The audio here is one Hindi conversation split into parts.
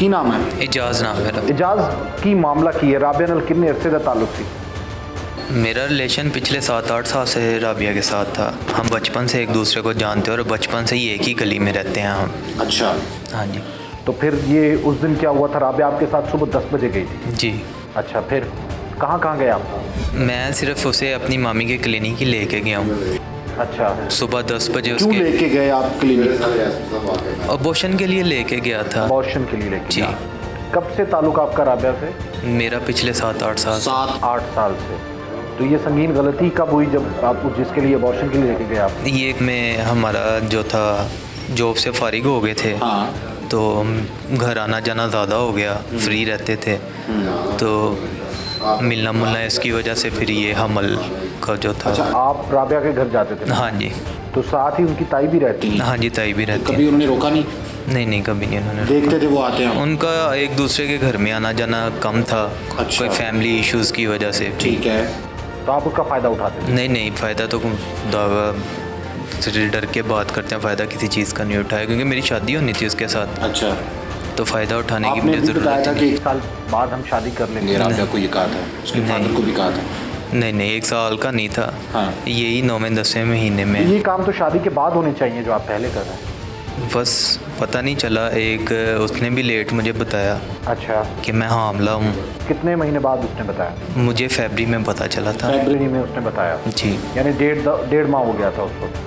की नाम है? इजाज़ नाम मेरा। इजाज़ की मामला की है राबिया नाल किन्ने अरसे दा ताल्लुक सी? मेरा रिलेशन पिछले 7-8 साल से राबिया के साथ था। हम बचपन से एक दूसरे को जानते हैं और बचपन से ही एक ही गली में रहते हैं हम। अच्छा, हाँ जी। तो फिर ये उस दिन क्या हुआ था? राबिया आपके साथ सुबह 10 बजे गई थी? जी। अच्छा, फिर कहाँ गए आप? मैं सिर्फ उसे अपनी मामी के क्लिनिक ही लेके गया हूँ। अच्छा, सुबह 10 बजे क्यों उसके लेके गए आप क्लिनिक? अबॉर्शन के लिए लेके गया था। अबॉर्शन के लिए लेके जी। गया। कब से ताल्लुक आपका राबिया से? मेरा पिछले 7-8 साल। 7-8 साल से। तो ये संगीन गलती कब हुई जब आप जिसके लिए अबॉर्शन के लिए लेके गए आप? ये में हमारा जो था जॉब से फारिग हो गए थे। हाँ। तो घर आना जाना ज़्यादा हो गया, फ्री रहते थे तो मिलना मुलना, इसकी वजह से फिर ये हमल का जो था। अच्छा, आप राबिया के घर जाते थे? हाँ जी। तो साथ ही उनकी ताई भी रहती है? हाँ जी, ताई भी रहती कभी है। उन्होंने रोका नहीं? नहीं, कभी नहीं उन्होंने। देखते थे वो आते हैं? उनका एक दूसरे के घर में आना जाना कम था। अच्छा। कोई फैमिली इश्यूज़ की वजह से। ठीक है, तो आप उसका फ़ायदा उठाते थे? नहीं, फ़ायदा तो दावा डर के बात करते हैं, फ़ायदा किसी चीज़ का नहीं उठाया क्योंकि मेरी शादी होनी थी उसके साथ। अच्छा, तो फ़ायदा उठाने की आपने मुझे भी बताया था ज़रूरत कि नहीं। 1 साल बाद हम शादी कर लेंगे, राबिया को ये कहा था, उसके फादर को भी कहा था? नहीं, 1 साल का नहीं था। हाँ। यही 9वें-10वें महीने में। ये काम तो शादी के बाद होने चाहिए जो आप पहले कर रहे हैं। बस पता नहीं चला, एक उसने भी लेट मुझे बताया अच्छा, कि मैं हामला हूँ। कितने महीने बाद उसने बताया? मुझे फरवरी में पता चला था। फरवरी में उसने बताया? जी। यानी डेढ़ माह हो गया था उस वक्त?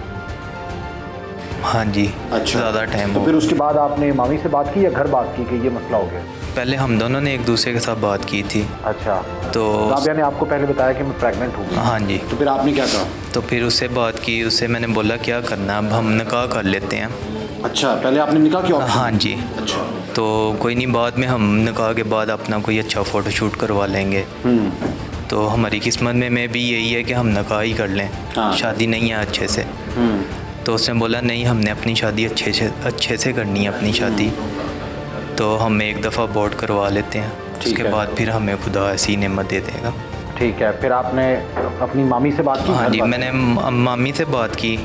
हाँ जी। अच्छा, ज़्यादा टाइम तो हो। फिर उसके बाद आपने मामी से बात की या घर बात की कि ये मसला हो गया? पहले हम दोनों ने एक दूसरे के साथ बात की थी। अच्छा, तो राबिया ने आपको पहले बताया कि मैं प्रेग्नेंट हूँ? हाँ जी। तो फिर आपने क्या कहा? तो फिर उससे बात की, उससे मैंने बोला क्या करना, अब हम निकाह कर लेते हैं। अच्छा, पहले आपने निकाह किया? हाँ जी। अच्छा। तो कोई नहीं, बाद में हम निकाह के बाद अपना कोई अच्छा फ़ोटोशूट करवा लेंगे। तो हमारी किस्मत में भी यही है कि हम निकाह ही कर लें। हाँ। शादी नहीं है अच्छे से। तो उसने बोला नहीं, हमने अपनी शादी अच्छे से करनी है अपनी शादी, तो हम एक दफ़ा अबॉर्ट करवा लेते हैं, उसके बाद फिर हमें खुदा ऐसी नेमत दे देगा। ठीक है, फिर आपने अपनी मामी से बात की? हाँ घर जी, बात मैंने मामी से बात की।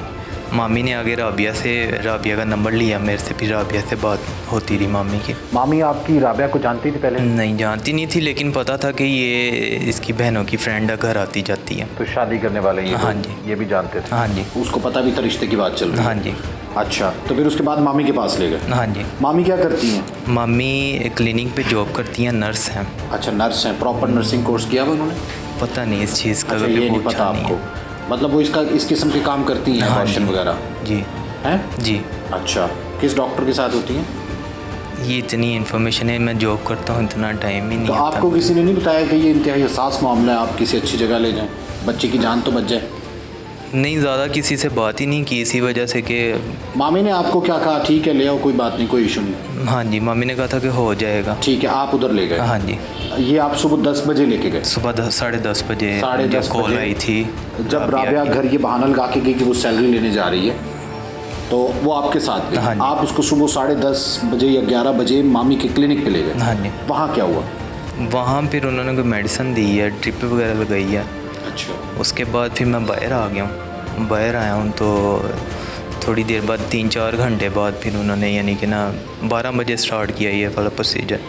मामी ने आगे राबिया का नंबर लिया मेरे से, फिर राबिया से बात होती रही मामी की। मामी आपकी राबिया को जानती थी पहले? नहीं, जानती नहीं थी, लेकिन पता था कि ये इसकी बहनों की फ्रेंड है, घर आती जाती है। तो शादी करने वाले ये हाँ लोग, जी। ये भी जानते थे? हाँ जी। उसको पता भी था रिश्ते की बात चल रही है? हाँ जी। अच्छा, तो फिर उसके बाद मामी के पास ले गए? हाँ जी। मामी क्या करती हैं? मामी क्लिनिक पे जॉब करती हैं, नर्स हैं। अच्छा, नर्स हैं। प्रॉपर नर्सिंग कोर्स किया हुआ उन्होंने? पता नहीं इस चीज़ का, अच्छा, कभी ये नहीं पूछा पता नहीं आपको? है। मतलब वो इस किस्म के काम करती हैं, हाँ अबॉर्शन जी। वगैरह? जी। हैं? जी। अच्छा, किस डॉक्टर के साथ होती हैं? ये इतनी इन्फॉर्मेशन है, मैं जॉब करता हूँ, इतना टाइम ही नहीं तो आता। आपको किसी ने नहीं बताया कि ये इंतहाई हसास मामला है, आप किसी अच्छी जगह ले जाएं, बच्चे की जान तो बच जाए? नहीं, ज़्यादा किसी से बात ही नहीं की, इसी वजह से कि मामी ने आपको क्या कहा? ठीक है, ले आओ, कोई बात नहीं, कोई इशू नहीं? हाँ जी, मम्मी ने कहा था कि हो जाएगा। ठीक है, आप उधर ले गए? हाँ जी। ये आप सुबह 10 बजे लेके गए? सुबह 10:30 बजे 10:30 कॉल बजे आई थी। जब राबिया की। घर ये बहाना लगा के गई कि वो सैलरी लेने जा रही है, तो वो आपके साथ गई? हाँ जी। आप उसको सुबह 10:30 बजे या 11 बजे मामी के क्लिनिक पे ले गए? हाँ जी। वहाँ क्या हुआ? वहाँ फिर उन्होंने कोई मेडिसिन दी है, ड्रिप वगैरह लगाई है। अच्छा। उसके बाद फिर मैं बाहर आ गया हूँ। बाहर आया हूँ तो थोड़ी देर बाद 3-4 घंटे बाद फिर उन्होंने यानी कि ना 12 बजे स्टार्ट किया ये वाला प्रोसीजर।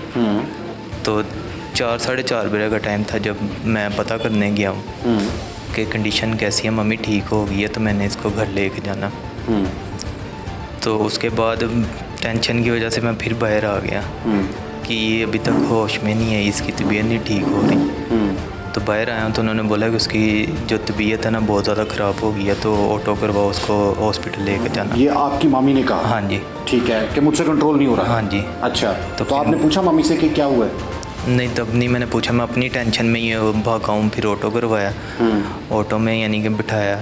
तो 4-4:30 बजे का टाइम था जब मैं पता करने गया हूँ कि कंडीशन कैसी है, मम्मी ठीक हो गई है, तो मैंने इसको घर लेके जाना। तो उसके बाद टेंशन की वजह से मैं फिर बाहर आ गया कि ये अभी तक होश में नहीं है, इसकी तबीयत नहीं ठीक हो रही। तो बाहर आया तो उन्होंने बोला कि उसकी जो तबीयत है ना बहुत ज़्यादा ख़राब हो गई है, तो ऑटो करवाओ, उसको हॉस्पिटल लेकर जाना। ये आपकी मामी ने कहा? हाँ जी। ठीक है, कि मुझसे कंट्रोल नहीं हो रहा? हाँ जी। अच्छा, तो फिर- आपने पूछा मामी से कि क्या हुआ है? नहीं, तब नहीं मैंने पूछा, मैं अपनी टेंशन में ये भागा हूँ। फिर ऑटो करवाया, ऑटो में यानी कि बिठाया,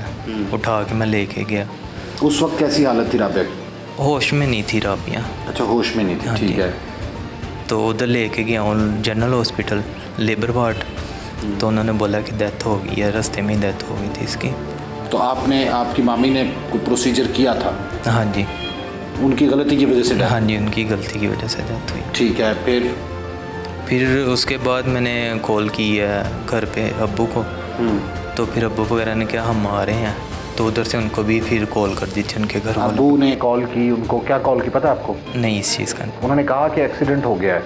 उठा के मैं लेके गया। उस वक्त कैसी हालत थी राबिया की? होश में नहीं थी राबिया। अच्छा, होश में नहीं थी। हाँ ठीक जी। है। तो उधर लेके गया हूँ जनरल हॉस्पिटल, लेबर वार्ड। तो उन्होंने बोला कि डेथ हो गई है, रास्ते में ही डेथ हो गई थी इसकी। तो आपकी मामी ने कोई प्रोसीजर किया था? हाँ जी। उनकी गलती की वजह से death? हाँ जी, उनकी गलती की वजह से डेथ हुई। ठीक है, फिर उसके बाद मैंने कॉल की है घर पे अब्बू को। तो फिर अब्बू वगैरह ने कहा हम आ रहे हैं, तो उधर से उनको भी फिर कॉल कर दी थी उनके घर वालों अबू ने कॉल की उनको, क्या कॉल की पता है आपको? को। नहीं, इस चीज़ का नहीं। उन्होंने कहा कि एक्सीडेंट हो गया है,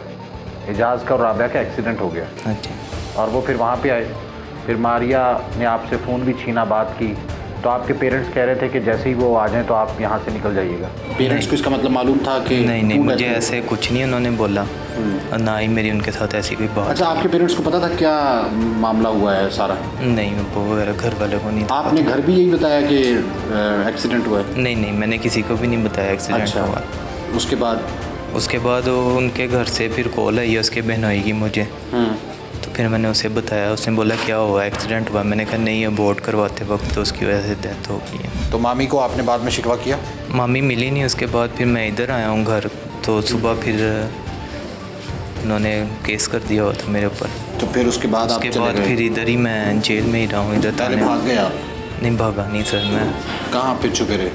एजाज का और राबिया का एक्सीडेंट हो गया। हाँ जी। और वो फिर वहाँ पे आए, फिर मारिया ने आपसे फ़ोन भी छीना, बात की, तो आपके पेरेंट्स कह रहे थे कि जैसे ही वो आ जाएं तो आप यहाँ से निकल जाइएगा। पेरेंट्स को इसका मतलब मालूम था कि नहीं, तू मुझे रहते हो? ऐसे कुछ नहीं उन्होंने बोला, और ना ही मेरी उनके साथ ऐसी कोई बात। अच्छा, आपके पेरेंट्स को पता था क्या मामला हुआ है सारा? नहीं, वो वगैरह घर वाले को नहीं था। आपने घर भी यही बताया कि एक्सीडेंट हुआ है? नहीं, मैंने किसी को भी नहीं बताया एक्सीडेंट अच्छा, हुआ। उसके बाद वो उनके घर से फिर कॉल आई है उसके बहनोई की मुझे, तो फिर मैंने उसे बताया, उसने बोला क्या हुआ, एक्सीडेंट हुआ। मैंने कहा नहीं, अबॉर्ट करवाते वक्त तो उसकी वजह से डेथ हो गई है। तो मामी को आपने बाद में शिकवा किया? मामी मिली नहीं, उसके बाद फिर मैं इधर आया हूँ घर, तो सुबह फिर उन्होंने केस कर दिया हुआ था मेरे ऊपर। तो फिर उसके बाद उसके बाद फिर इधर ही मैं जेल में ही रहा हूँ, इधर पहले थाने। भाग गए आप? नहीं, भागा नहीं सर, मैं कहाँ पे छुपे रहे?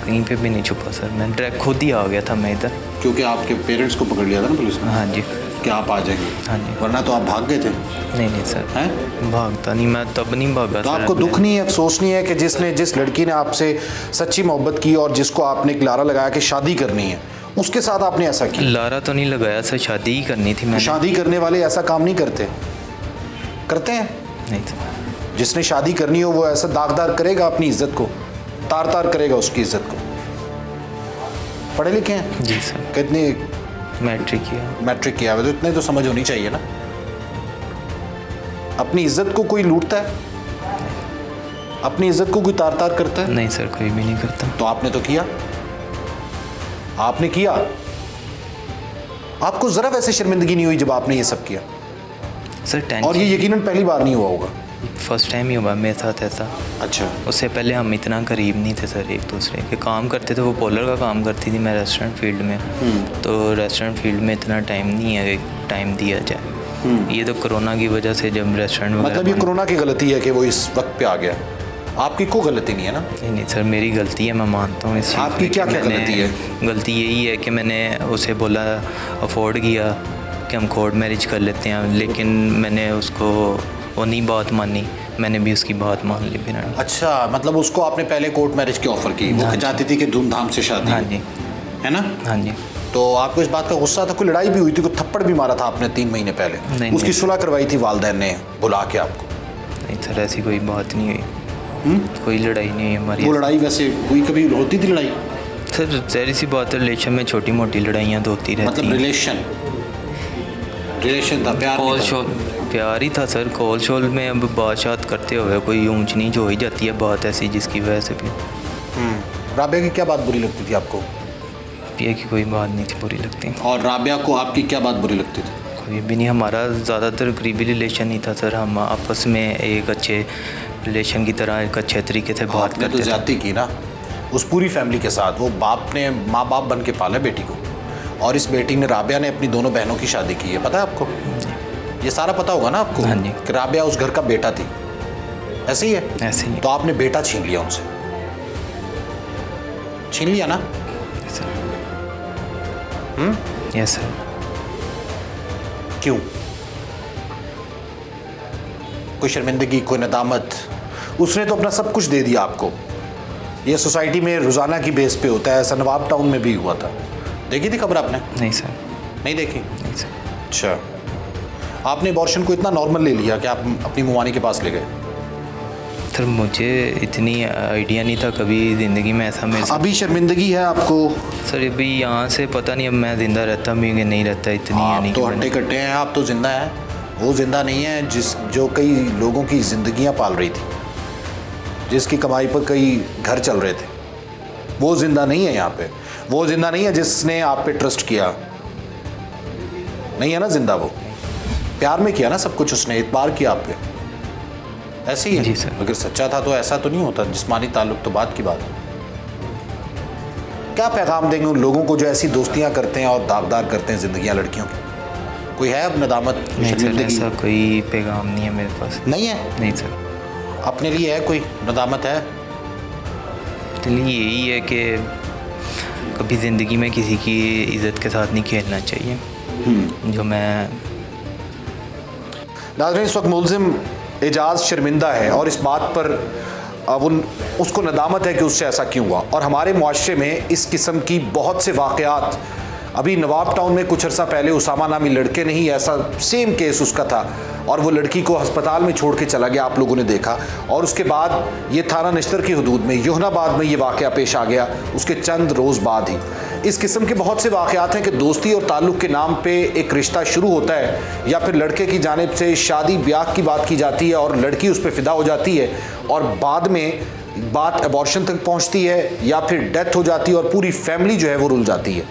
कहीं पे भी नहीं छुपा सर, मैं डायरेक्ट खुद ही आ गया था मैं इधर। क्योंकि आपके पेरेंट्स को पकड़ लिया था ना पुलिस ने हाँ जी। कि आप आ जाएंगे, हाँ जी। वरना तो आप भाग गए थे। नहीं सर, हैं? भागता नहीं, मैं तब नहीं भागा तो सर। आपको दुख नहीं है, अफसोस नहीं है कि जिस लड़की ने आपसे सच्ची मोहब्बत की और जिसको आपने एक लारा लगाया कि शादी करनी है, उसके साथ आपने ऐसा किया? लारा तो नहीं लगाया सर, शादी ही करनी थी मैंने। शादी करने वाले ऐसा काम नहीं करते हैं? नहीं सर। जिसने शादी करनी हो वो ऐसा दागदार करेगा अपनी इज्जत को, तार तार करेगा उसकी इज्जत को। पढ़े लिखे हैं? जी सर। कितनी मैट्रिक किया। मैट्रिक किया हुआ, तो इतने तो समझ होनी चाहिए ना। अपनी इज्जत को कोई लूटता है? अपनी इज्जत को कोई तार तार करता है? नहीं सर, कोई भी नहीं करता। तो आपने तो किया, आपने किया। आपको जरा वैसे शर्मिंदगी नहीं हुई जब आपने ये सब किया? सर और ये यकीनन पहली बार नहीं हुआ होगा। फर्स्ट टाइम ही हुआ मेरे साथ ऐसा। अच्छा, उससे पहले हम इतना करीब नहीं थे सर एक दूसरे के। काम करते थे, वो पोलर का काम करती थी, मैं रेस्टोरेंट फील्ड में। तो रेस्टोरेंट फील्ड में इतना टाइम नहीं है कि टाइम दिया जाए। ये तो कोरोना की वजह से जब रेस्टोरेंट मतलब ये कोरोना की गलती है कि वो इस वक्त पे आ गया, आपकी कोई गलती नहीं है ना? नहीं सर, मेरी गलती है, मैं मानता हूँ इस चीज़ आपकी में क्या कि क्या मैंने- गलती है? गलती यही है कि मैंने उसे बोला, अफोर्ड किया कि हम कोर्ट मैरिज कर लेते हैं, लेकिन मैंने उसको वो नहीं बात मानी, मैंने भी उसकी बात मान ली फिर। अच्छा, मतलब उसको आपने पहले कोर्ट मैरिज की ऑफर की, वो चाहती थी कि धूमधाम से शादी, हाँ जी, है ना? हाँ जी। तो आपको इस बात का गुस्सा था? कोई लड़ाई भी हुई थी? कोई थप्पड़ भी मारा था आपने 3 महीने पहले? नहीं, उसकी नहीं। सुलह करवाई थी वालिदैन ने बुला के आपको? नहीं सर, ऐसी कोई बात नहीं हुई। कोई लड़ाई नहीं हुई हमारी। वो लड़ाई वैसे हुई, कभी होती थी लड़ाई? सर जाहिर सी बात है, रिलेशन में छोटी मोटी लड़ाइयाँ तो होती रहती मतलब हैं। रिलेशन था, प्यार कॉल नहीं था? शॉल प्यार ही था सर। कॉल शॉल में अब बात करते हुए कोई ऊंच नीच हो ही जाती है बात ऐसी, जिसकी वजह से भी राबिया की क्या बात बुरी लगती थी आपको? पिए की कोई बात नहीं थी बुरी लगती। और राबिया को आपकी क्या बात बुरी लगती थी? कोई भी नहीं, हमारा ज़्यादातर करीबी रिलेशन नहीं था सर। हम आपस में एक अच्छे रिलेशन की तरह एक अच्छे तरीके से बात आपने तो करते थे। ज्यादती की ना उस पूरी फैमिली के साथ। वो बाप ने माँ बाप बन के पाला बेटी को, और इस बेटी ने, राबिया ने अपनी दोनों बहनों की शादी की है, पता है आपको? ये सारा पता होगा ना आपको? हाँ जी। कि राबिया उस घर का बेटा थी, ऐसे ही है? ऐसे ही तो आपने बेटा छीन लिया उनसे, छीन लिया ना? Yes sir. क्यों? कोई शर्मिंदगी, कोई नदामत? उसने तो अपना सब कुछ दे दिया आपको। ये सोसाइटी में रोज़ाना की बेस पे होता है, ऐसा नवाब टाउन में भी हुआ था। देखी थी खबर आपने? नहीं सर। नहीं देखी? नहीं सर। अच्छा, आपने अबॉर्शन को इतना नॉर्मल ले लिया कि आप अपनी मुमानी के पास ले गए? सर मुझे इतनी आइडिया नहीं था कभी ज़िंदगी में ऐसा मेरे साथ। अभी शर्मिंदगी है आपको? सर अभी यहाँ से पता नहीं अब मैं ज़िंदा रहता भी कि नहीं रहता, इतनी आप यानी तो कि हट्टे कट्टे हैं, आप तो जिंदा हैं। वो जिंदा नहीं है जो कई लोगों की ज़िंदगियां पाल रही थी, जिसकी कमाई पर कई घर चल रहे थे। वो जिंदा नहीं है यहाँ पे। वो जिंदा नहीं है जिसने आप पे ट्रस्ट किया, नहीं है ना जिंदा। वो प्यार में किया ना सब कुछ, उसने इतबार किया आप पे, ऐसे ही है। जी सर। अगर सच्चा था तो ऐसा तो नहीं होता। जिस्मानी ताल्लुक तो बात की बात है। क्या पैगाम देंगे उन लोगों को जो ऐसी दोस्तियां करते हैं और दागदार करते हैं जिंदगियां लड़कियों की? कोई है अब नदामत? नहीं सर, शर्मिंदगी? ऐसा कोई पैगाम नहीं है मेरे पास। नहीं है? नहीं सर। अपने लिए है कोई नदामत है? इसलिए यही है कि कभी ज़िंदगी में किसी की इज़्ज़त के साथ नहीं खेलना चाहिए। जो मैं नाज़रीन, इस वक्त मुलजिम एजाज शर्मिंदा है और इस बात पर अब उसको नदामत है कि उससे ऐसा क्यों हुआ। और हमारे मुआशरे में इस किस्म की बहुत से वाक़यात, अभी नवाब टाउन में कुछ अर्सा पहले उसामा नामी लड़के ने ही ऐसा सेम केस उसका था और वो लड़की को अस्पताल में छोड़ के चला गया, आप लोगों ने देखा। और उसके बाद ये थाना नश्तर की हदूद में योहनाबाद में ये वाक़या पेश आ गया उसके चंद रोज़ बाद ही। इस किस्म के बहुत से वाक़यात हैं कि दोस्ती और ताल्लुक़ के नाम पे एक रिश्ता शुरू होता है या फिर लड़के की जानिब से शादी ब्याह की बात की जाती है और लड़की उस पर फ़िदा हो जाती है और बाद में बात अबॉर्शन तक पहुंचती है या फिर डेथ हो जाती है और पूरी फैमिली जो है वो रुल जाती है।